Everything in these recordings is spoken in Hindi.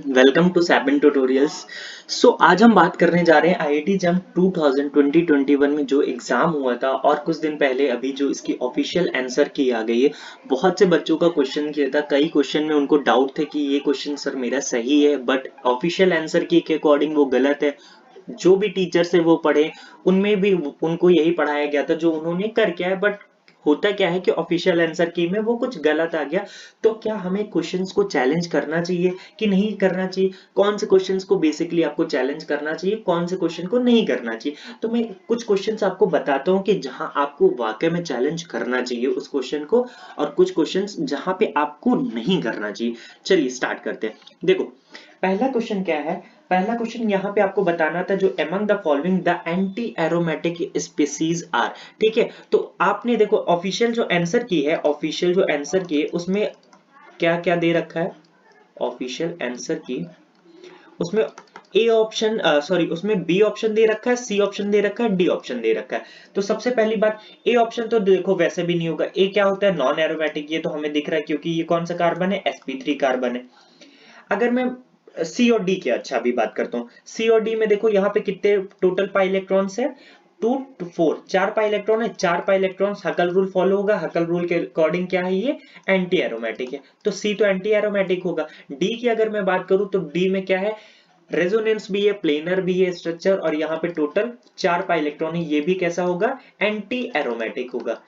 Welcome to Sabin tutorials. आज हम बात करने जा रहे हैं आईआईटी जंप 2020-21 में जो एग्जाम हुआ था और कुछ दिन पहले अभी जो इसकी ऑफिशियल आंसर की आ गई है। बहुत से बच्चों का क्वेश्चन किया था, कई क्वेश्चन में उनको डाउट थे कि ये क्वेश्चन सर मेरा सही है, बट ऑफिशियल आंसर की के अकॉर्डिंग वो गलत है। जो भी टीचर से वो पढ़े उनमें भी उनको यही पढ़ाया गया था जो उन्होंने कर किया है, बट होता क्या है कि ऑफिशियल आंसर की में वो कुछ गलत आ गया। तो क्या हमें क्वेश्चंस को चैलेंज करना चाहिए कि नहीं करना चाहिए? कौन से क्वेश्चंस को बेसिकली आपको चैलेंज करना चाहिए, कौन से क्वेश्चन को नहीं करना चाहिए? तो मैं कुछ क्वेश्चंस आपको बताता हूं कि जहां आपको वाकई में चैलेंज करना चाहिए उस क्वेश्चन को, और कुछ क्वेश्चंस जहां पे आपको नहीं करना चाहिए। चलिए स्टार्ट करते हैं। देखो, पहला क्वेश्चन क्या है। पहला क्वेश्चन यहाँ पे आपको बताना था जो among the following the anti aromatic species are. ठीक है, तो आपने देखो ऑफिशियल जो आंसर की है, ऑफिशियल जो आंसर की है उसमें क्या क्या दे रखा है। ऑफिशियल आंसर की उसमें ए ऑप्शन सॉरी उसमें बी ऑप्शन दे रखा है, सी ऑप्शन दे रखा है, डी ऑप्शन दे रखा है। तो सबसे पहली बात, ए ऑप्शन तो देखो वैसे भी नहीं होगा। ए क्या होता है? Non aromatic. ये तो हमें दिख रहा है क्योंकि ये कौन सा कार्बन है? sp3 कार्बन है। अगर मैं सी और डी की अच्छा अभी बात करता हूँ, सी और डी में देखो यहाँ पे कितने टोटल पाई इलेक्ट्रॉन्स है? 2 to 4, 4 पाई इलेक्ट्रॉन है। 4 pi electron Huckel rule follow होगा। हकल रूल के अकॉर्डिंग क्या है? ये एंटी एरोमेटिक है, तो सी तो एंटी एरोमेटिक होगा। डी की अगर मैं बात करूं तो डी में क्या है? रेजोनेंस भी है, प्लेनर भी है स्ट्रक्चर, और यहाँ पे टोटल 4 पाई इलेक्ट्रॉन है। ये भी कैसा होगा? एंटी एरोमेटिक होगा।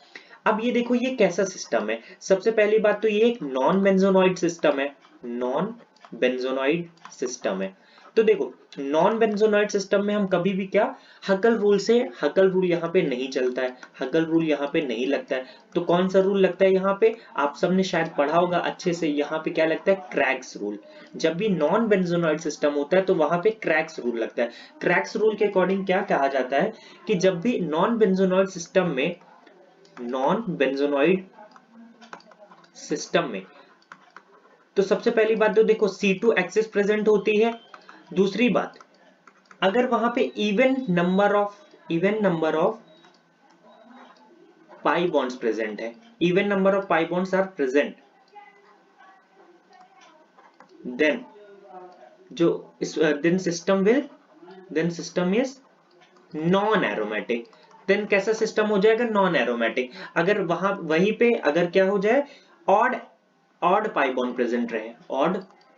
अब ये देखो ये कैसा सिस्टम है। सबसे पहली बात तो ये एक नॉन बेंजोनॉइड सिस्टम है। नॉन बेंजोनॉइड सिस्टम है। तो देखो, नॉन बेंजोनॉइड सिस्टम में हम कभी भी क्या, हकल रूल से, हकल रूल यहाँ पे नहीं चलता है, हकल रूल यहाँ पे नहीं लगता है। तो कौन सा रूल लगता है यहाँ पे? आप सबने शायद पढ़ा होगा अच्छे से। यहाँ पे क्या लगता है? क्रैग्स रूल। जब भी नॉन बेंजोनॉइड सिस्टम होता है तो वहां पे क्रैग्स रूल लगता है। क्रैग्स रूल के अकॉर्डिंग क्या कहा जाता है कि जब भी नॉन बेंजोनॉइड सिस्टम में, नॉन बेंजोनॉइड सिस्टम में, तो सबसे पहली बात तो देखो C2 एक्सिस प्रेजेंट होती है। दूसरी बात, अगर वहां पे even number of pi bonds present है, even number of pi bonds are present, then जो then system is non aromatic. देन कैसा सिस्टम हो जाएगा? Non aromatic. अगर वहां वहीं पे अगर क्या हो जाए, odd odd pi bond present रहे, ऑड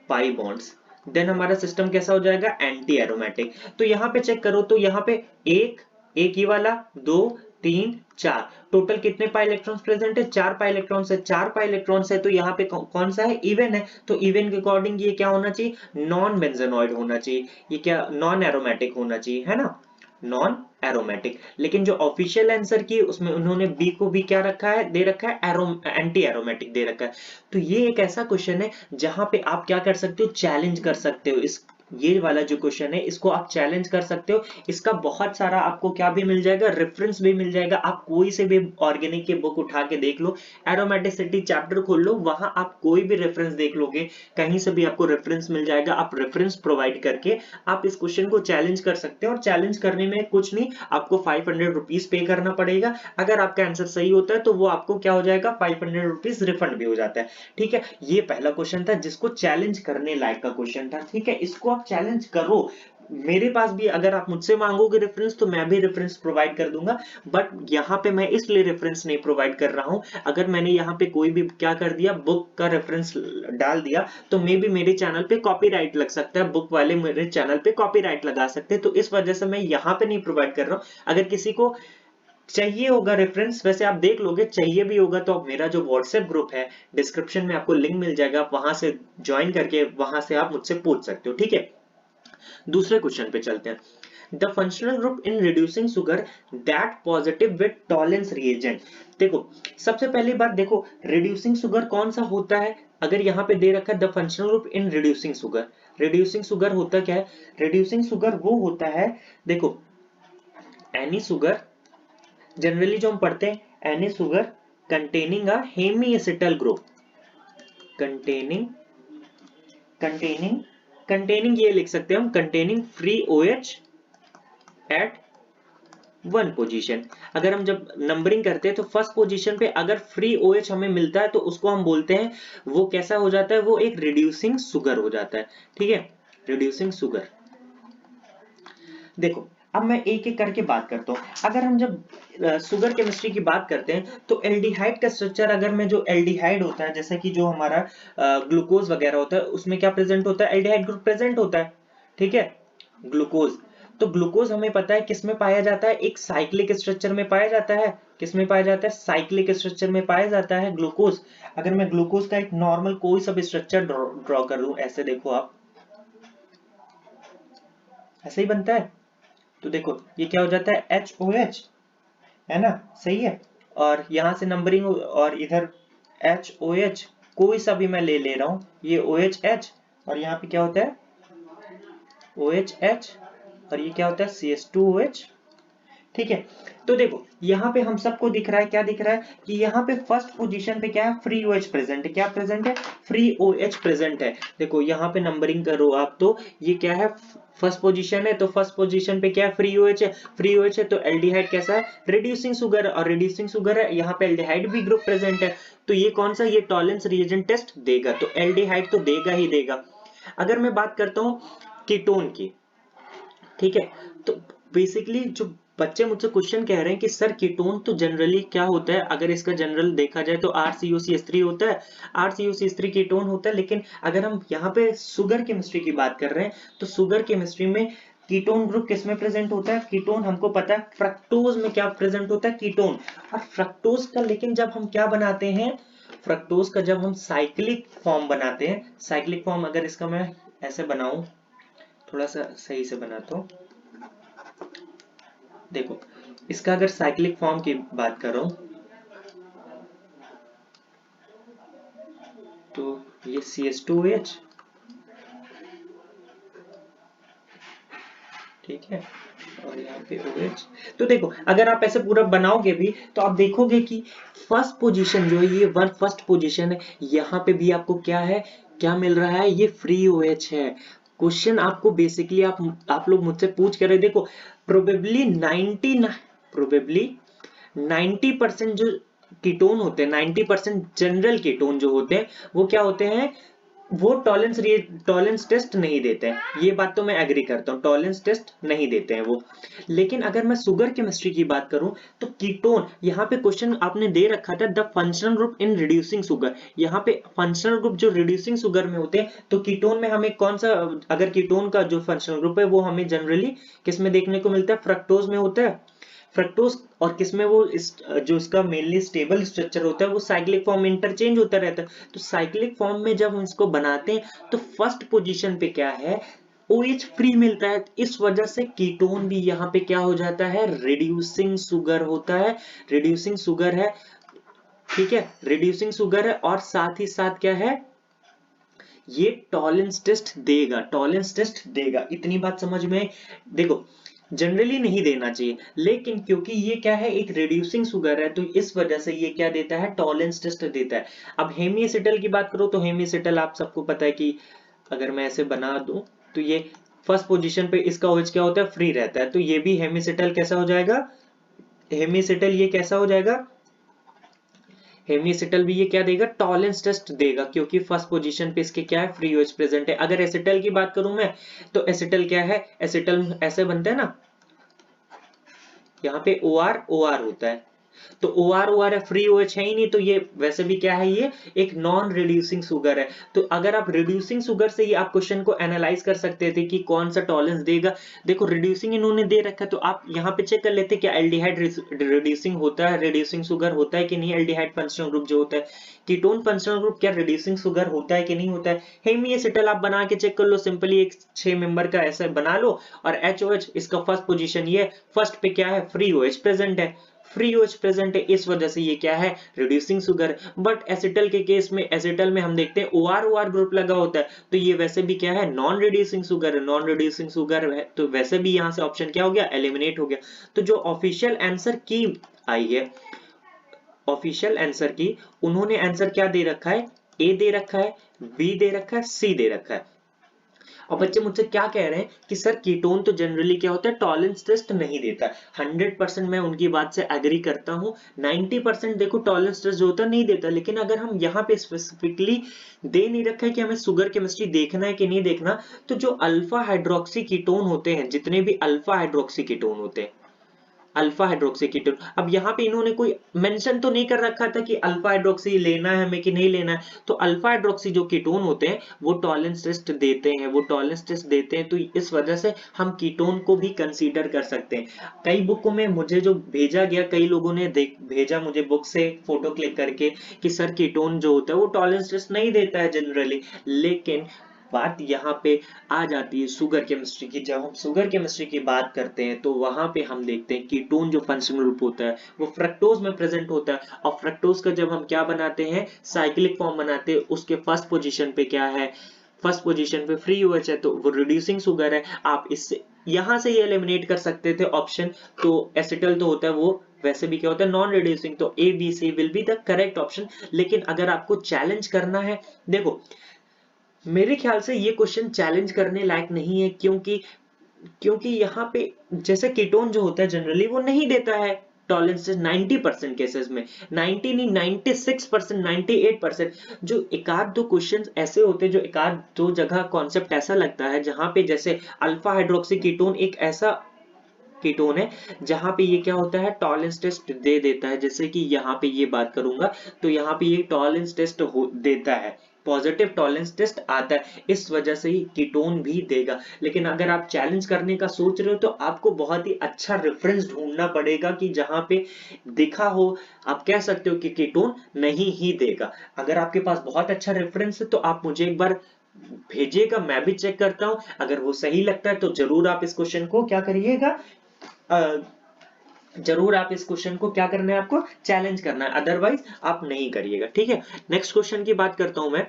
पाई बॉन्ड्स, देन हमारा सिस्टम कैसा हो जाएगा? Anti aromatic. तो यहाँ पे चेक करो तो यहाँ पे एक, एक ही वाला, दो, तीन, चार, टोटल कितने पाई इलेक्ट्रॉन्स प्रेजेंट है? 4 पाई इलेक्ट्रॉन्स है। 4 पाई इलेक्ट्रॉन्स है तो यहाँ पे कौन सा है? इवन है। तो इवन के अकॉर्डिंग ये क्या होना चाहिए? नॉन बेंजोनॉइड होना चाहिए। ये क्या? नॉन एरोमेटिक होना चाहिए, है ना? Non aromatic. लेकिन जो ऑफिशियल आंसर की उसमें उन्होंने बी को भी क्या रखा है? दे रखा है एंटी एरोमेटिक दे रखा है। तो ये एक ऐसा क्वेश्चन है जहां पे आप क्या कर सकते हो? चैलेंज कर सकते हो। इस ये वाला जो क्वेश्चन है इसको आप चैलेंज कर सकते हो। इसका बहुत सारा आपको क्या भी मिल जाएगा? रेफरेंस भी मिल जाएगा। आप कोई से भी ऑर्गेनिक की बुक उठा के देख लो, एरोमेटिसिटी चैप्टर खोल लो, वहां आप कोई भी रेफरेंस देख लोगे, कहीं से भी आपको रेफरेंस मिल जाएगा। आप रेफरेंस प्रोवाइड करके आप इस क्वेश्चन को चैलेंज कर सकते हो। और चैलेंज करने में कुछ नहीं, आपको 500 रुपीज पे करना पड़ेगा। अगर आपका आंसर सही होता है तो वो आपको क्या हो जाएगा? 500 रुपीज रिफंड भी हो जाता है। ठीक है, ये पहला क्वेश्चन था जिसको चैलेंज करने लायक का क्वेश्चन था। ठीक है, इसको आप चैलेंज करो। मेरे पास भी अगर आप मुझसे मांगोगे रेफरेंस तो मैं भी रेफरेंस प्रोवाइड कर दूंगा, बट यहाँ पे मैं इसलिए रेफरेंस नहीं प्रोवाइड कर रहा हूं। अगर मैंने यहाँ पे कोई भी क्या कर दिया, बुक का रेफरेंस डाल दिया, तो मे बी मेरे चैनल पे कॉपीराइट लग सकता है। बुक वाले मेरे चैनल पे कॉपीराइट लगा सकते हैं, तो इस वजह से मैं यहाँ पे नहीं प्रोवाइड कर रहा हूँ। अगर किसी को चाहिए होगा रेफरेंस, वैसे आप देख लोगे, चाहिए भी होगा तो मेरा जो व्हाट्सएप ग्रुप है, डिस्क्रिप्शन में आपको लिंक मिल जाएगा, आप वहां से ज्वाइन करके वहां से आप मुझसे पूछ सकते हो। ठीक है, दूसरे क्वेश्चन पे चलते हैं। The functional group in reducing sugar that positive with Tollens reagent. देखो, सबसे पहली बात देखो, रिड्यूसिंग शुगर कौन सा होता है? अगर यहाँ पे दे रखा है the functional group in reducing sugar, reducing sugar होता क्या है? रिड्यूसिंग शुगर वो होता है, देखो, एनी शुगर, जनरली जो हम पढ़ते हैं, any sugar containing a hemi acetal group, containing containing containing ये लिख सकते हैं हम, containing free OH at one position. अगर हम जब नंबरिंग करते हैं तो फर्स्ट पोजीशन पे अगर फ्री OH हमें मिलता है तो उसको हम बोलते हैं, वो कैसा हो जाता है, वो एक रिड्यूसिंग शुगर हो जाता है। ठीक है, रिड्यूसिंग शुगर। देखो अब मैं एक एक करके बात करता हूँ। अगर हम जब शुगर केमिस्ट्री की बात करते हैं तो एल्डिहाइड का स्ट्रक्चर, अगर में जो एल्डिहाइड होता है, जैसे कि जो हमारा ग्लूकोज वगैरह होता है, उसमें क्या प्रेजेंट होता है, एल्डिहाइड ग्रुप प्रेजेंट होता है। ठीक है, ग्लूकोज, तो ग्लूकोज हमें पता है किस में पाया जाता है, एक साइक्लिक स्ट्रक्चर में पाया जाता है। किस में पाया जाता है, साइक्लिक स्ट्रक्चर में पाया जाता है ग्लूकोज। अगर मैं ग्लूकोज का एक नॉर्मल कोई सा भी स्ट्रक्चर ड्रॉ कर दूं, ऐसे देखो आप, ऐसे ही बनता है। तो देखो ये क्या हो जाता है, HOH, है ना, सही है। और यहां से नंबरिंग, और इधर HOH, कोई सा भी मैं ले रहा हूं, ये OHH, और यहाँ पे क्या होता है, OHH, और ये क्या होता है, CH2OH। ठीक है, तो देखो यहाँ पे हम सबको दिख रहा है, क्या दिख रहा है कि यहाँ पे फर्स्ट पोजीशन पे क्या है, फ्री OH प्रेजेंट है। क्या प्रेजेंट है, फ्री OH प्रेजेंट है। देखो यहाँ पे नंबरिंग करो आप, तो ये क्या है, फर्स्ट पोजीशन है, तो फर्स्ट पोजीशन पे क्या है, फ्री OH है। फ्री OH है तो एल्डिहाइड कैसा है, रिड्यूसिंग शुगर, और रिड्यूसिंग शुगर है, यहाँ पे एल्डिहाइड भी ग्रुप प्रेजेंट है। तो ये कौन सा, ये टॉलेंस रिएजेंट टेस्ट देगा, तो एल्डिहाइड तो देगा ही देगा। अगर मैं बात करता हूँ कीटोन की, ठीक है, तो बेसिकली जो बच्चे मुझसे क्वेश्चन कह रहे हैं कि सर कीटोन तो जनरली क्या होता है, अगर इसका जनरल देखा जाए तो RCOCH3 होता है, RCOCH3 कीटोन होता है। लेकिन अगर हम यहाँ पे शुगर केमिस्ट्री की बात कर रहे हैं तो शुगर केमिस्ट्री में कीटोन ग्रुप किस में प्रेजेंट होता है, कीटोन हमको पता है फ्रक्टोज में क्या प्रेजेंट होता है, कीटोन। और फ्रक्टोज का लेकिन जब हम क्या बनाते हैं, फ्रक्टोज का जब हम साइक्लिक फॉर्म बनाते हैं, साइक्लिक फॉर्म अगर इसका मैं ऐसे बनाऊं, थोड़ा सा सही से बनाता हूं, देखो इसका अगर साइक्लिक फॉर्म की बात करो तो ये CH2OH, ठीक है, और यहाँ पे OH। तो देखो अगर आप ऐसे पूरा बनाओगे भी तो आप देखोगे कि फर्स्ट पोजीशन जो है, ये वन फर्स्ट पोजीशन है, यहाँ पे भी आपको क्या है, क्या मिल रहा है, ये फ्री OH है। क्वेश्चन आपको बेसिकली आप लोग मुझसे पूछ कर रहे, देखो प्रोबेबली 90% जो कीटोन होते हैं, 90% जनरल कीटोन जो होते हैं, वो क्या होते हैं, वो टॉलेंस टेस्ट नहीं देते हैं। ये बात तो मैं एग्री करता हूँ, टॉलेंस टेस्ट नहीं देते हैं वो। लेकिन अगर मैं शुगर केमिस्ट्री की बात करूं तो कीटोन, यहाँ पे क्वेश्चन आपने दे रखा था, the functional group in reducing sugar. यहाँ पे फंक्शनल ग्रुप जो रिड्यूसिंग शुगर में होते हैं, तो कीटोन में हमें कौन सा, अगर कीटोन का जो फंक्शनल ग्रुप है वो हमें जनरली किस में देखने को मिलता है, फ्रक्टोज में होता है। फ्रक्टोज, और किसमें वो जो इसका मेनली स्टेबल स्ट्रक्चर होता है वो साइक्लिक फॉर्म में इंटरचेंज होता रहता है। तो साइक्लिक फॉर्म में जब हम इसको बनाते हैं तो फर्स्ट पोजीशन पे क्या है, OH फ्री मिलता है, इस वजह से कीटोन भी यहाँ पे क्या हो जाता है, रिड्यूसिंग शुगर होता है, रिड्यूसिंग शुगर है। ठीक है, रिड्यूसिंग शुगर है, और साथ ही साथ क्या है, ये टॉलेंस टेस्ट देगा, टॉलेंस टेस्ट देगा। इतनी बात समझ में, देखो जनरली नहीं देना चाहिए, लेकिन क्योंकि ये क्या है, एक रिड्यूसिंग शुगर है, तो इस वजह से ये क्या देता है, टॉलेंस टेस्ट देता है। अब हेमिएसिटल की बात करो तो हेमिएसिटल आप सबको पता है कि अगर मैं ऐसे बना दूं तो ये फर्स्ट पोजीशन पे इसका OH क्या होता है, फ्री रहता है, तो ये भी हेमिएसिटल कैसा हो जाएगा, हेमिएसिटल ये कैसा हो जाएगा, हेमिएसिटल भी ये क्या देगा, टॉलेंस टेस्ट देगा, क्योंकि फर्स्ट पोजीशन पे इसके क्या है, फ्री OH प्रेजेंट है। अगर एसिटल की बात करूं मैं तो एसिटल क्या है, एसिटल ऐसे बनता है ना, यहाँ पे OR OR होता है, तो OR है, फ्री OH है ही नहीं, तो ये वैसे भी क्या है, ये एक नॉन रिड्यूसिंग शुगर है। तो अगर आप रिड्यूसिंग शुगर से ही आप क्वेश्चन को एनालाइज कर सकते थे कि कौन सा टॉलेंस देगा। देखो रिड्यूसिंग इन्होंने दे रखा है, तो आप यहाँ पे चेक कर लेते क्या एल्डिहाइड रिड्यूसिंग होता है, रिड्यूसिंग शुगर होता है कि नहीं, एल्डिहाइड फंक्शनल ग्रुप जो होता है, कीटोन फंक्शनल ग्रुप क्या रिड्यूसिंग शुगर होता है कि नहीं होता है। हेमिएसिटल आप बना के चेक कर लो, सिंपली एक 6 मेंबर का ऐसा बना लो, और HOH इसका फर्स्ट पोजीशन, ये फर्स्ट पे क्या है, फ्री OH प्रेजेंट है, फ्री OH प्रेजेंट है, इस वजह से ये क्या है, रिड्यूसिंग शुगर। बट एसिटल के केस में, एसिटल में हम देखते हैं OR ग्रुप लगा होता है, तो ये वैसे भी क्या है, नॉन रिड्यूसिंग शुगर है, नॉन रिड्यूसिंग शुगर है, तो वैसे भी यहाँ से ऑप्शन क्या हो गया, एलिमिनेट हो गया। तो जो ऑफिशियल आंसर की आई है, ऑफिशियल आंसर की, उन्होंने आंसर क्या दे रखा है, A दे रखा है, B दे रखा है, C दे रखा है। और बच्चे मुझसे क्या कह रहे हैं कि सर कीटोन तो जनरली क्या होता है, टॉलरेंस टेस्ट नहीं देता। 100% मैं उनकी बात से एग्री करता हूँ। 90% देखो टॉलरेंस टेस्ट जो होता है नहीं देता, लेकिन अगर हम यहाँ पे स्पेसिफिकली दे नहीं रखा है कि हमें शुगर केमिस्ट्री देखना है कि नहीं देखना, तो जो अल्फा हाइड्रोक्सी कीटोन होते हैं, जितने भी अल्फा हाइड्रोक्सी कीटोन होते हैं, अल्फा हाइड्रोक्सी कीटोन, अब यहाँ पे इन्होंने कोई मेंशन तो नहीं कर रखा था कि अल्फा हाइड्रोक्सी लेना है हमें कि नहीं लेना है। तो अल्फा हाइड्रोक्सी जो कीटोन होते हैं वो टॉलरेंस टेस्ट देते हैं, वो टॉलरेंस टेस्ट देते हैं, तो इस वजह से हम कीटोन को भी कंसीडर कर सकते हैं। कई बुकों में मुझे जो भेजा गया, कई लोगों ने भेजा मुझे बुक से फोटो क्लिक करके कि सर कीटोन जो होता है वो टॉलरेंस टेस्ट नहीं देता है जनरली। लेकिन बात यहाँ पे आ जाती है शुगर केमिस्ट्री की। जब हम शुगर केमिस्ट्री की बात करते हैं तो वहां पे हम देखते हैं कीटोन जो फंक्शनल ग्रुप होता है वो फ्रक्टोज में प्रेजेंट होता है, और फ्रक्टोज का जब हम क्या बनाते हैं, साइक्लिक फॉर्म बनाते हैं, उसके फर्स्ट पोजीशन पे क्या है, फर्स्ट पोजीशन पे फ्री OH है, तो वो रिड्यूसिंग शुगर है। आप इससे यहां से ये एलिमिनेट कर सकते थे ऑप्शन, तो एसिटल तो होता है वो वैसे भी क्या होता है, नॉन रिड्यूसिंग, तो A B C will be the correct option. लेकिन अगर आपको चैलेंज करना है, देखो मेरे ख्याल से ये क्वेश्चन चैलेंज करने लायक नहीं है, क्योंकि क्योंकि यहाँ पे जैसे कीटोन जो होता है जनरली वो नहीं देता है टॉलरेंस 90% केसेस में, 90 नहीं 96%, 98%। जो एक आध दो क्वेश्चंस ऐसे होते हैं, जो एक आध दो जगह कॉन्सेप्ट ऐसा लगता है जहां पे जैसे अल्फा हाइड्रोक्सी कीटोन एक ऐसा कीटोन है जहां पे ये क्या होता है, टॉलरेंस टेस्ट दे देता है। जैसे कि यहाँ पे ये बात करूंगा तो यहाँ पे ये टॉलरेंस टेस्ट देता है, पॉजिटिव टॉलरेंस टेस्ट आता है, इस वजह से ही कीटोन भी देगा। लेकिन अगर आप चैलेंज करने का सोच रहे हो तो आपको बहुत ही अच्छा रेफरेंस ढूंढना पड़ेगा कि जहां पे दिखा हो, आप कह सकते हो कि कीटोन नहीं ही देगा। अगर आपके पास बहुत अच्छा रेफरेंस है तो आप मुझे एक बार भेजिएगा, मैं भी चेक करता हूं। अगर वो सही लगता है तो जरूर आप इस क्वेश्चन को क्या करिएगा, जरूर आप इस क्वेश्चन को क्या करना है, आपको चैलेंज करना है, अदरवाइज आप नहीं करिएगा। ठीक है, नेक्स्ट क्वेश्चन की बात करता हूं मैं।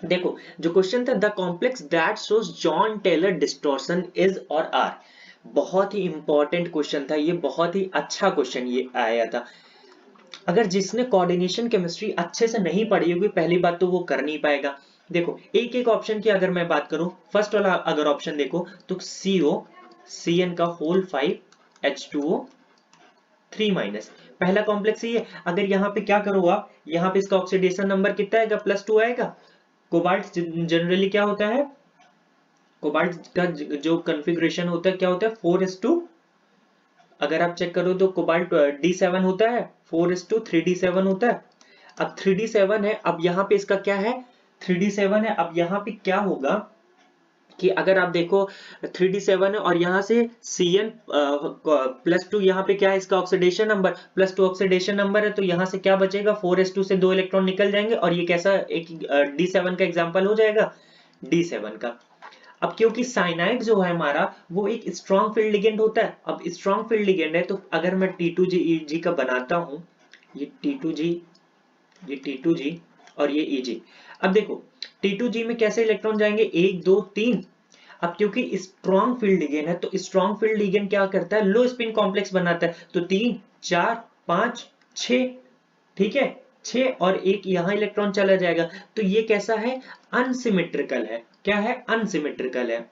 देखो जो क्वेश्चन था, the complex that shows Jahn Teller distortion is और आर, बहुत ही इंपॉर्टेंट क्वेश्चन था ये, बहुत ही अच्छा क्वेश्चन ये आया था। अगर जिसने कोऑर्डिनेशन केमिस्ट्री अच्छे से नहीं पढ़ी होगी, पहली बात तो वो कर नहीं पाएगा। देखो एक एक ऑप्शन की अगर मैं बात करूं, फर्स्ट वाला अगर ऑप्शन देखो तो CO CN का होल 5 H2O 3 पहला कॉम्प्लेक्स ही है। अगर यहाँ पे क्या करो आप, यहाँ पे इसका ऑक्सीडेशन नंबर कितना आएगा, +2 आएगा। कोबाल्ट जनरली क्या होता है, कोबाल्ट का जो कॉन्फ़िगरेशन होता है क्या होता है, 4:2। अगर आप चेक करो तो कोबाल्ट D7 होता है, 4:3D7 होता है। अब 3D7 है, अब यहाँ पे इसका क्या है, 3D7 है। अब यहाँ पे क्या होगा कि अगर आप देखो 3D7 है और यहाँ से CN +2, यहाँ पे क्या है इसका ऑक्सीडेशन नंबर, +2 ऑक्सीडेशन नंबर है, तो यहाँ से क्या बचेगा, 4:2 से 2 इलेक्ट्रॉन निकल जाएंगे, और ये कैसा एक D7 का एग्जाम्पल हो जाएगा, D7 का। अब क्योंकि साइनाइड जो है हमारा वो एक स्ट्रॉन्ग फील्ड लिगेंड होता है, अब स्ट्रॉन्ग फील्ड लिगेंड है, तो अगर मैं T2G का बनाता हूं, ये T2G, ये T2G और ये EG। अब देखो T2G में कैसे इलेक्ट्रॉन जाएंगे, 1 2 3। अब क्योंकि स्ट्रॉन्ग फील्ड लिगेंड है, तो स्ट्रॉन्ग फील्ड लिगेंड क्या करता है, लो स्पिन कॉम्प्लेक्स बनाता है, तो 3 4 5 6, ठीक है, 6 और 1 यहाँ इलेक्ट्रॉन चला जाएगा। तो ये कैसा है, अनसिमेट्रिकल है। क्या है, अनसिमेट्रिकल है,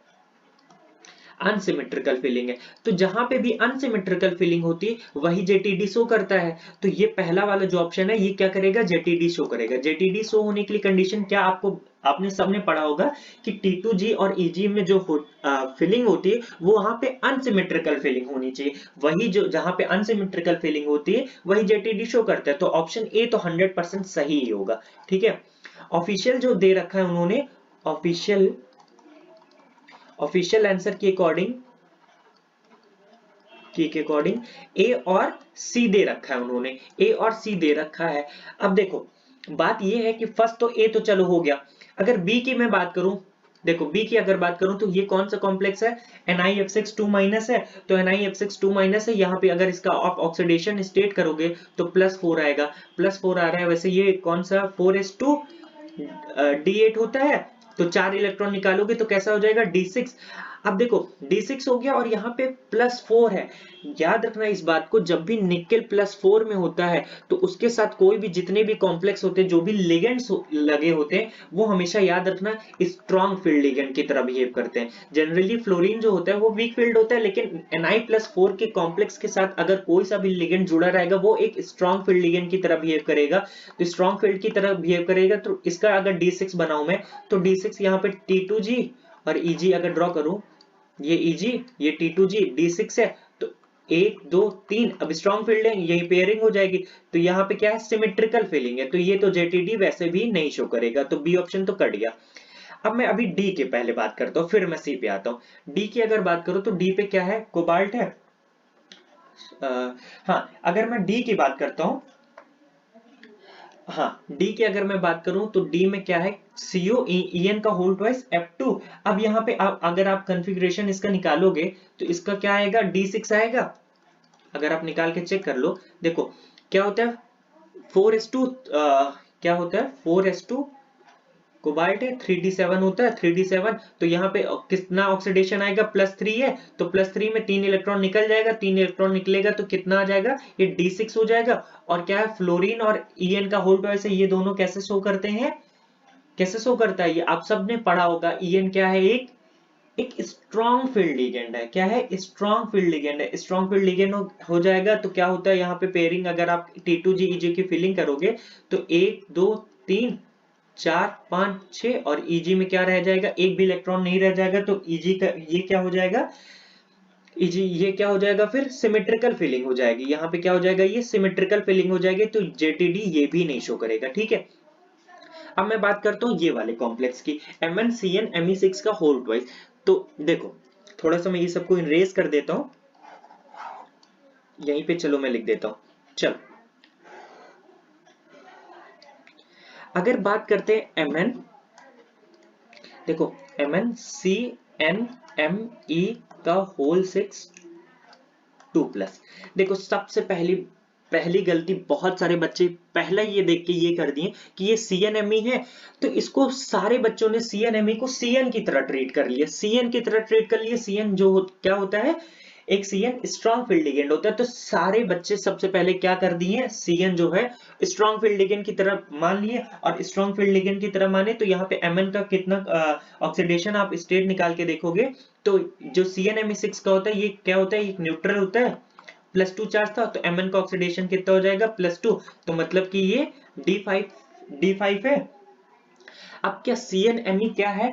अनसिमेट्रिकल फीलिंग है। तो जहां पे भी अनसिमेट्रिकल फीलिंग होती है वही जेटीडी शो करता है। तो ये पहला वाला जो ऑप्शन है ये क्या करेगा, जेटीडी शो करेगा। जेटीडी शो होने के लिए कंडीशन क्या, आपको आपने सबने पढ़ा होगा कि T2G और EG में जो फीलिंग होती है वो वहां पे अनसिमेट्रिकल फीलिंग होनी चाहिए। वही जो जहां पे अनसिमेट्रिकल फीलिंग होती है वही जेटीडी शो करता है। तो ऑप्शन ए तो 100% सही ही होगा। ठीक है, ऑफिशियल जो दे रखा है उन्होंने, ऑफिशियल आंसर के अकॉर्डिंग ए और सी दे रखा है उन्होंने, ए और सी दे रखा है। अब देखो बात ये है कि फर्स्ट तो ए तो चलो हो गया। अगर बी की मैं बात करूं, देखो बी की अगर बात करूं तो ये कौन सा कॉम्प्लेक्स है, NiF6 2- है, तो NiF6 2- है। यहाँ पे अगर इसका आप ऑक्सीडेशन स्टेट करोगे तो +4 आएगा, +4 आ रहा है। वैसे ये कौन सा 4s2 D8 होता है, तो 4 इलेक्ट्रॉन निकालोगे तो कैसा हो जाएगा, D6। अब देखो D6 हो गया और यहाँ पे +4 है। याद रखना इस बात को, जब भी निकेल +4 में होता है तो उसके साथ कोई भी जितने भी कॉम्प्लेक्स होते हैं, जो भी लिगेंड्स लगे होते हैं, वो हमेशा याद रखना स्ट्रॉन्ग फील्ड लिगेंड की तरह बिहेव करते हैं। जनरली फ्लोरीन जो होता है वो वीक फील्ड होता है, लेकिन Na+4 के कॉम्प्लेक्स के साथ अगर कोई सा भी लिगेंड जुड़ा रहेगा वो एक स्ट्रॉन्ग फील्ड लिगेंड की तरह बिहेव करेगा। तो स्ट्रॉन्ग फील्ड की तरह बिहेव करेगा, तो इसका अगर D6 बनाऊं मैं, तो D6 यहाँ पे T2G और Eg अगर ड्रॉ करूं, ये Eg, ये T2G, D6 है, तो 1 2 3, अब स्ट्रॉन्ग फील्ड है, यही पेयरिंग हो जाएगी। तो यहाँ पे क्या है, सिमेट्रिकल फीलिंग है, तो ये तो JTD वैसे भी नहीं शो करेगा, तो बी ऑप्शन तो कट गया। अब मैं अभी डी के पहले बात करता हूँ, फिर मैं सी पे आता हूँ। डी की अगर बात करूँ तो डी पे क्या है, कोबाल्ट है। हाँ, अगर मैं डी की बात करता हूँ, हाँ डी की अगर मैं बात करूं तो डी में क्या है, CO EN का होल ट्वाइस F2। अब यहाँ पे अगर आप कॉन्फ़िगरेशन इसका निकालोगे तो इसका क्या आएगा, D6 आएगा। अगर आप निकाल के चेक कर लो, देखो क्या होता है 4s2, क्या होता है 4s2 कोबाल्ट है, 3d7 होता है, 3d7, तो यहाँ पे कितना ऑक्सीडेशन आएगा, +3 है, तो +3 में 3 इलेक्ट्रॉन निकल जाएगा, 3 इलेक्ट्रॉन निकलेगा तो कितना आ जाएगा, ये D6 हो जाएगा। और क्या है, फ्लोरीन और EN का होल ट्वाइस है, ये दोनों कैसे शो करते हैं, कैसे शो करता है, ये आप सबने पढ़ा होगा। EN क्या है, एक स्ट्रॉन्ग फील्ड लिगेंड है। क्या है, स्ट्रॉन्ग फील्ड लिगेंड है। स्ट्रॉन्ग फील्ड लिगेंड हो जाएगा तो क्या होता है, यहाँ पे पेयरिंग अगर आप T2G EG की फिलिंग करोगे तो 1 2 3 4 5 6 और Eg में क्या रह जाएगा, एक भी इलेक्ट्रॉन नहीं रह जाएगा, तो Eg का ये क्या हो जाएगा, Eg ये क्या हो जाएगा, फिर सिमेट्रिकल फिलिंग हो जाएगी। यहाँ पे क्या हो जाएगा, ये सिमेट्रिकल फिलिंग हो जाएगी, तो JTD ये भी नहीं शो करेगा। ठीक है, अब मैं बात करता हूँ ये वाले कॉम्प्लेक्स की, MnCN Me6 का होल ट्वाइस। तो देखो थोड़ा सा मैं ये सबको इरेज कर देता हूँ यहीं पे, चलो मैं लिख देता हूँ। चलो अगर बात करते हैं Mn, देखो MnCnMe का होल 6 2+। देखो सबसे पहली गलती बहुत सारे बच्चे पहला ये देख के ये कर दिए कि ये CNMe है, तो इसको सारे बच्चों ने CNMe को CN की तरह ट्रीट कर लिया, CN की तरह ट्रीट कर लिया। CN क्या होता है, एक CN स्ट्रॉन्ग फील्ड लिगेंड होता है, तो सारे बच्चे सबसे पहले क्या कर दिए, CN जो है स्ट्रॉन्ग फील्ड लिगेंड की तरह मान लिए, और स्ट्रॉन्ग फील्ड लिगेंड की तरह माने तो यहाँ पे Mn का कितना ऑक्सीडेशन आप स्टेट निकाल के देखोगे, तो जो CnMe6 का होता है ये क्या होता है, एक न्यूट्रल होता है, +2 चार्ज था, तो Mn का ऑक्सीडेशन कितना हो जाएगा, +2, तो मतलब कि ये D5 है। अब क्या CnMe क्या है,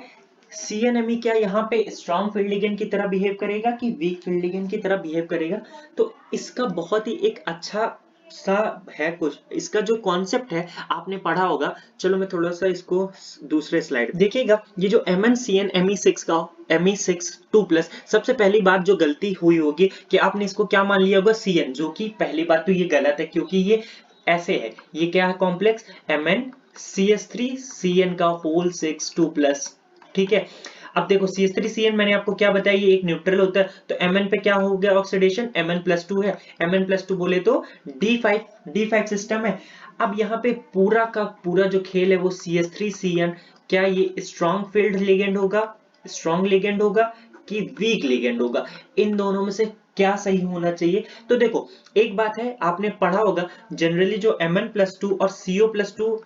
CnMe क्या यहाँ पे स्ट्रॉन्ग फील्ड लिगेंड की तरह बिहेव करेगा कि वीक फील्ड लिगेंड की तरह बिहेव करेगा, तो इसका बहुत ही एक अच्छा सा है, कुछ इसका जो कॉन्सेप्ट है आपने पढ़ा होगा। चलो मैं थोड़ा सा इसको दूसरे स्लाइड देखिएगा, ये जो MnCN Me6 का Me6 2+, सबसे पहली बात जो गलती हुई होगी कि आपने इसको क्या मान लिया होगा, CN, जो कि पहली बात तो ये गलत है, क्योंकि ये ऐसे है, ये क्या है कॉम्प्लेक्स MnCH3CN का होल 6 2+। ठीक है, अब देखो CH3CN मैंने आपको क्या बताया, ये एक न्यूट्रल होता है, तो Mn पे क्या हो गया ऑक्सीडेशन, Mn+2 है, Mn+2 बोले तो D5 सिस्टम है। अब यहाँ पे पूरा का पूरा जो खेल है वो CH3CN, क्या ये स्ट्रॉन्ग फील्ड लिगेंड होगा, स्ट्रॉन्ग लिगेंड होगा कि वीक लिगेंड होगा, इन दोनों में से क्या सही होना चाहिए। तो देखो एक बात है, आपने पढ़ा होगा जनरली जो Mn+2 और CO+2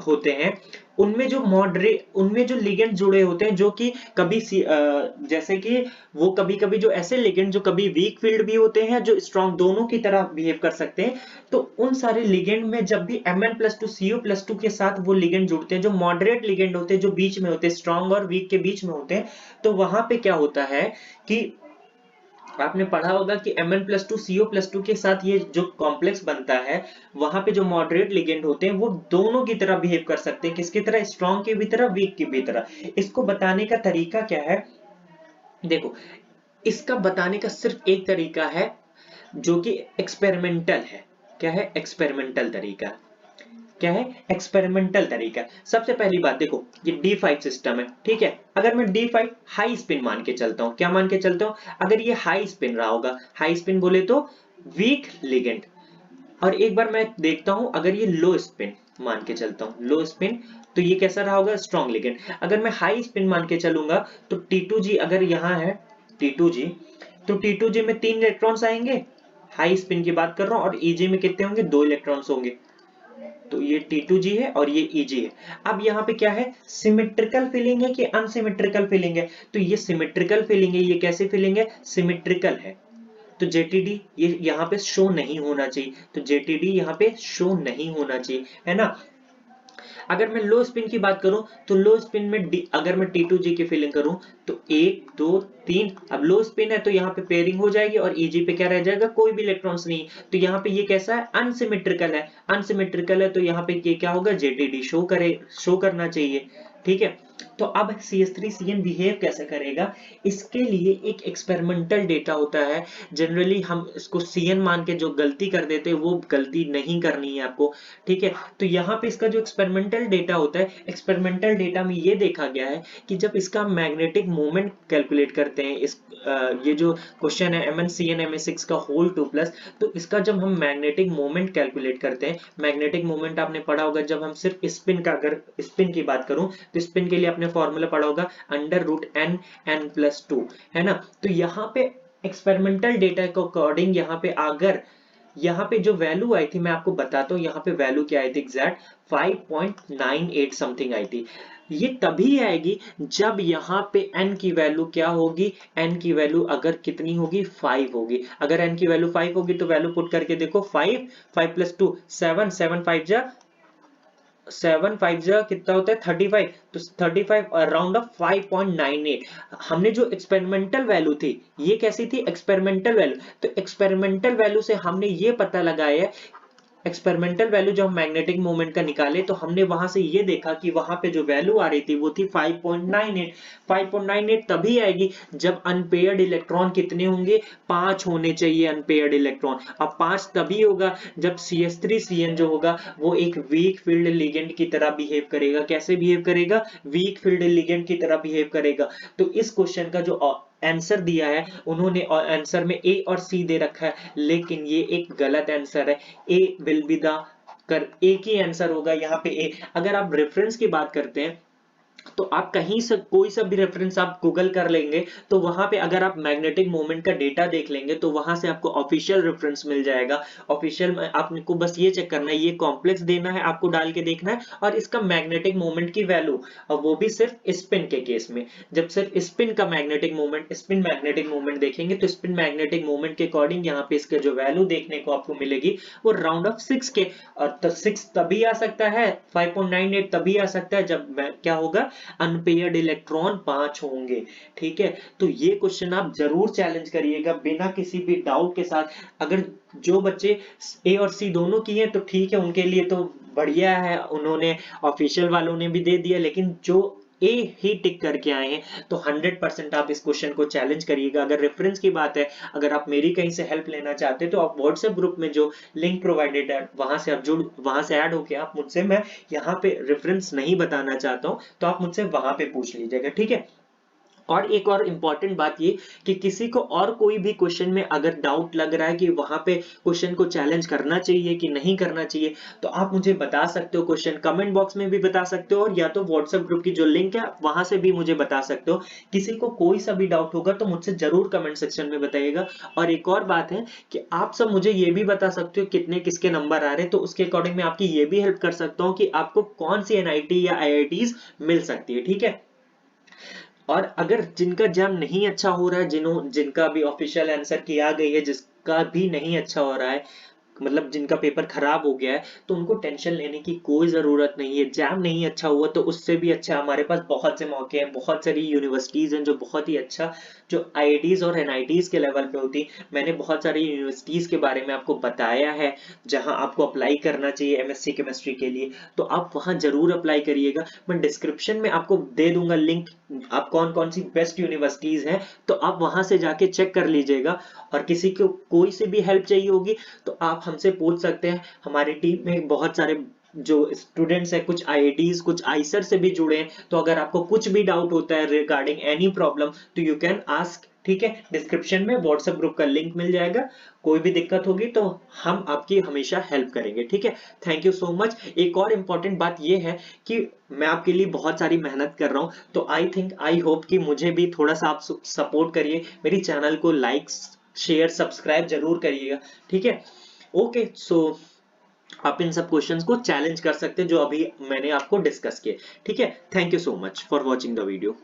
होते हैं, उनमें जो लिगेंड जुड़े होते हैं, जो कि कभी जैसे कि वो कभी कभी जो ऐसे लिगेंड जो कभी वीक फील्ड भी होते हैं, जो स्ट्रॉन्ग दोनों की तरह बिहेव कर सकते हैं, तो उन सारे लिगेंड में जब भी Mn+2 CO+2 के साथ वो लिगेंड जुड़ते हैं, जो मॉडरेट लिगेंड होते हैं, जो बीच में होते हैं, स्ट्रॉन्ग और वीक के बीच में होते हैं, तो वहां पे क्या होता है कि आपने पढ़ा होगा कि Mn+2 CO+2 के साथ ये जो कॉम्प्लेक्स बनता है, वहां पे जो मॉडरेट लिगेंड होते हैं वो दोनों की तरह बिहेव कर सकते हैं, किसकी तरह, स्ट्रॉन्ग की भी तरह, वीक की भी तरह। इसको बताने का तरीका क्या है, देखो इसका बताने का सिर्फ एक तरीका है जो कि एक्सपेरिमेंटल है। क्या है, एक्सपेरिमेंटल तरीका। क्या है, एक्सपेरिमेंटल तरीका। सबसे पहली बात देखो, ये D5 सिस्टम है, ठीक है, अगर मैं D5 हाई स्पिन मान के चलता हूं, क्या मान के चलता हूं, अगर ये हाई स्पिन रहा होगा, हाई स्पिन बोले तो वीक लिगेंड, और एक बार मैं देखता हूं अगर ये लो स्पिन मान के चलता हूं, लो स्पिन, तो ये कैसा रहा होगा, स्ट्रॉन्ग लिगेंड। अगर मैं हाई स्पिन मान के चलूंगा तो T2G अगर यहाँ है T2G, तो T2G में 3 इलेक्ट्रॉन्स आएंगे, हाई स्पिन की बात कर रहा हूं, और EG में कितने होंगे, 2 इलेक्ट्रॉन्स होंगे। तो ये T2G है और ये EG है। अब यहाँ पे क्या है, सिमेट्रिकल फीलिंग है कि अनसिमेट्रिकल फीलिंग है, तो ये सिमेट्रिकल फीलिंग है। ये कैसी फीलिंग है, सिमेट्रिकल है। तो JTD ये यहाँ पे शो नहीं होना चाहिए, तो JTD यहाँ पे शो नहीं होना चाहिए, है ना। अगर मैं लो स्पिन की बात करूं तो लो स्पिन में अगर मैं T2G की फीलिंग करूं तो 1 2 3, अब लो स्पिन है तो यहाँ पे पेयरिंग हो जाएगी और EG पे क्या रह जाएगा, कोई भी इलेक्ट्रॉन्स नहीं। तो यहाँ पे ये कैसा है, अनसिमेट्रिकल है। अनसिमेट्रिकल है तो यहाँ पे ये क्या होगा, JTD शो करना चाहिए, ठीक है। तो अब CH3CN बिहेव कैसे करेगा, इसके लिए एक एक्सपेरिमेंटल डेटा होता है। जनरली हम इसको CN मान के जो गलती कर देते हैं वो गलती नहीं करनी है आपको, ठीक है। तो यहाँ पे इसका जो एक्सपेरिमेंटल डेटा होता है, एक्सपेरिमेंटल डेटा में ये देखा गया है कि जब इसका मैग्नेटिक मोमेंट कैलकुलेट करते हैं, ये जो क्वेश्चन है MnCN Ma6 का होल 2+, तो इसका जब हम मैग्नेटिक मोमेंट कैलकुलेट करते हैं, मैग्नेटिक मोमेंट आपने पढ़ा होगा, जब हम सिर्फ स्पिन का, अगर स्पिन की बात करूं तो स्पिन के लिए आपने फॉर्मूला पढ़ा होगा √n+2, है ना। तो यहाँ पे एक्सपेरिमेंटल डेटा के अकॉर्डिंग यहाँ पे जो वैल्यू आई थी मैं आपको बताता हूँ, यहाँ पे वैल्यू क्या आई थी एग्जैक्ट 5.98 समथिंग आई थी। ये तभी आएगी जब यहाँ पे n की वैल्यू क्या होगी, n की वैल्यू अगर कितनी होगी, 5 होगी। अगर n की वैल्यू 5 होगी तो वैल्यू पुट करके देखो, 5 + 2 7, 7 5 जा कितना होता है, 35, तो 35 अराउंड ऑफ 5.98। हमने जो एक्सपेरिमेंटल वैल्यू थी, ये कैसी थी, एक्सपेरिमेंटल वैल्यू। तो एक्सपेरिमेंटल वैल्यू से हमने ये पता लगाया, एक्सपेरिमेंटल वैल्यू जब मैग्नेटिक मोमेंट का निकाले तो हमने वहां से ये देखा कि वहां पे जो वैल्यू आ रही थी वो थी 5.98। 5.98 तभी आएगी जब अनपेयर्ड इलेक्ट्रॉन कितने होंगे, 5 होने चाहिए अनपेयर्ड इलेक्ट्रॉन। अब 5 तभी होगा जब CH3CN जो होगा वो एक वीक फील्ड लिगेंड की तरह बिहेव करेगा। कैसे बिहेव करेगा, वीक फील्ड लिगेंड की तरह बिहेव करेगा। तो इस क्वेश्चन का जो आंसर दिया है उन्होंने, और आंसर में A और C दे रखा है, लेकिन ये एक गलत आंसर है। A विल बी द कर, एक ही आंसर होगा यहाँ पे A। अगर आप रेफरेंस की बात करते हैं तो आप कहीं से कोई सा भी रेफरेंस आप गूगल कर लेंगे तो वहां पे अगर आप मैग्नेटिक मोमेंट का डेटा देख लेंगे तो वहां से आपको ऑफिशियल रेफरेंस मिल जाएगा। ऑफिशियल में आपको बस ये चेक करना है, ये कॉम्प्लेक्स देना है, आपको डाल के देखना है, और इसका मैग्नेटिक मोमेंट की वैल्यू, और वो भी सिर्फ स्पिन के केस में। जब सिर्फ स्पिन का magnetic moment, spin magnetic moment देखेंगे तो स्पिन मैग्नेटिक मोमेंट के अकॉर्डिंग यहाँ पे इसके जो वैल्यू देखने को आपको मिलेगी वो राउंड ऑफ 6 के, और तो 6 तभी आ सकता है, 5.98 तभी आ सकता है जब क्या होगा, अनपेयर्ड इलेक्ट्रॉन 5 होंगे, ठीक है। तो ये क्वेश्चन आप जरूर चैलेंज करिएगा बिना किसी भी डाउट के साथ। अगर जो बच्चे A और C दोनों किए तो ठीक है, उनके लिए तो बढ़िया है, उन्होंने ऑफिशियल वालों ने भी दे दिया, लेकिन जो A ही टिक करके आए हैं तो 100% आप इस क्वेश्चन को चैलेंज करिएगा। अगर रेफरेंस की बात है, अगर आप मेरी कहीं से हेल्प लेना चाहते हैं तो आप व्हाट्सएप ग्रुप में जो लिंक प्रोवाइडेड है वहां से आप वहां से ऐड होके आप मुझसे, मैं यहाँ पे रेफरेंस नहीं बताना चाहता हूँ तो आप मुझसे वहां पे पूछ लीजिएगा, ठीक है। और एक और इम्पॉर्टेंट बात ये कि किसी को और कोई भी क्वेश्चन में अगर डाउट लग रहा है कि वहां पे क्वेश्चन को चैलेंज करना चाहिए कि नहीं करना चाहिए, तो आप मुझे बता सकते हो, क्वेश्चन कमेंट बॉक्स में भी बता सकते हो, और या तो व्हाट्सएप ग्रुप की जो लिंक है वहां से भी मुझे बता सकते हो। किसी को कोई सा भी डाउट होगा तो मुझसे जरूर कमेंट सेक्शन में बताइएगा। और एक और बात है कि आप सब मुझे ये भी बता सकते हो कितने किसके नंबर आ रहे हैं, तो उसके अकॉर्डिंग मैं आपकी ये भी हेल्प कर सकता हूँ कि आपको कौन सी NIT या IITs मिल सकती है, ठीक है। और अगर जिनका एग्जाम नहीं अच्छा हो रहा है, जिनका भी ऑफिशियल आंसर की आ गई है, जिसका भी नहीं अच्छा हो रहा है, मतलब जिनका पेपर खराब हो गया है, तो उनको टेंशन लेने की कोई जरूरत नहीं है। एग्जाम नहीं अच्छा हुआ तो उससे भी अच्छा हमारे पास बहुत से मौके हैं, बहुत सारी यूनिवर्सिटीज हैं जो बहुत ही अच्छा, जो IITs और NITs के लेवल पे होती। मैंने बहुत सारी यूनिवर्सिटीज के बारे में आपको बताया है जहां आपको अप्लाई करना चाहिए MSc केमिस्ट्री के लिए, तो आप वहां जरूर अप्लाई करिएगा। मैं डिस्क्रिप्शन में आपको दे दूंगा लिंक, आप कौन कौन सी बेस्ट यूनिवर्सिटीज हैं तो आप वहां से जाके चेक कर लीजिएगा। और किसी को कोई से भी हेल्प चाहिए होगी तो आप हमसे पूछ सकते हैं। हमारी टीम में बहुत सारे जो स्टूडेंट्स हैं, कुछ IITs कुछ आइसर से भी जुड़े हैं, तो अगर आपको कुछ भी डाउट होता है रिगार्डिंग एनी प्रॉब्लम तो यू कैन आस्क ठीक है, डिस्क्रिप्शन में व्हाट्सएप ग्रुप का लिंक मिल जाएगा। कोई भी दिक्कत होगी तो हम आपकी हमेशा हेल्प करेंगे, ठीक है। Thank you so much. एक और इम्पोर्टेंट बात ये है कि मैं आपके लिए बहुत सारी मेहनत कर रहा हूँ, तो आई होप कि मुझे भी थोड़ा सा आप सपोर्ट करिए, मेरी चैनल को लाइक शेयर सब्सक्राइब जरूर करिएगा, ठीक है। ओके, सो आप इन सब क्वेश्चंस को चैलेंज कर सकते हैं जो अभी मैंने आपको डिस्कस किए, ठीक है। Thank you so much for watching the video.